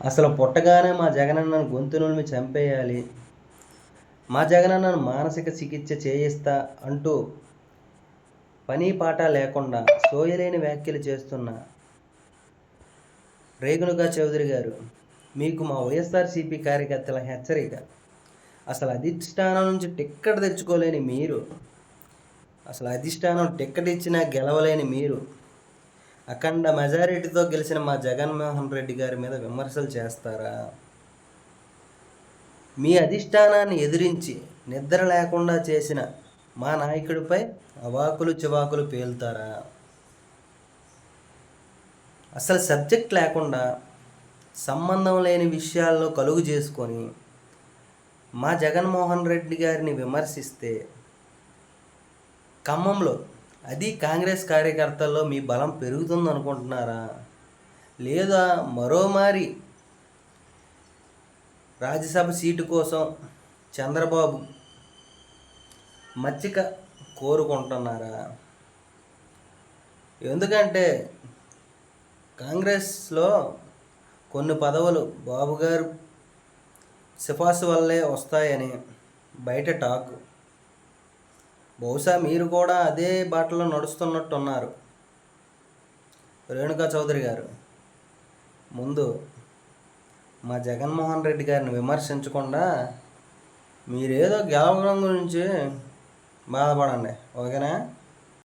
అసలు పుట్టగానే మా జగనన్నను గొంతు నులిమి చంపేయాలి, మా జగనన్నను మానసిక చికిత్స చేయిస్తా అంటూ పని పాట లేకుండా సోయలేని వ్యాఖ్యలు చేస్తున్న రేణుకా చౌదరి గారు, మీకు మా వైఎస్ఆర్సీపీ కార్యకర్తల హెచ్చరిక. అసలు అధిష్టానం నుంచి టిక్కెట్ తెచ్చుకోలేని మీరు, అసలు అధిష్టానం టిక్కెట్ ఇచ్చినా గెలవలేని మీరు, అఖండ మెజారిటీతో గెలిచిన మా జగన్మోహన్ రెడ్డి గారి మీద విమర్శలు చేస్తారా? మీ అధిష్టానాన్ని ఎదిరించి నిద్ర లేకుండా చేసిన మా నాయకుడిపై అవాకులు చివాకులు పేలుతారా? అసలు సబ్జెక్ట్ లేకుండా సంబంధం లేని విషయాల్లో కలుగు చేసుకొని మా జగన్మోహన్ రెడ్డి గారిని విమర్శిస్తే ఖమ్మంలో, అది కాంగ్రెస్ కార్యకర్తల్లో మీ బలం పెరుగుతుంది అనుకుంటున్నారా? లేదా మరోమారి రాజ్యసభ సీటు కోసం చంద్రబాబు మచ్చిక కోరుకుంటున్నారా? ఎందుకంటే కాంగ్రెస్లో కొన్ని పదవులు బాబు గారు సిఫార్సు వల్లే వస్తాయని బయట టాక్. బహుశా మీరు కూడా అదే బాటలో నడుస్తున్నట్టున్నారు. రేణుకా చౌదరి గారు, ముందు మా జగన్మోహన్ రెడ్డి గారిని విమర్శించకుండా మీరేదో గెలవడం గురించి బాధపడండి, ఓకేనా?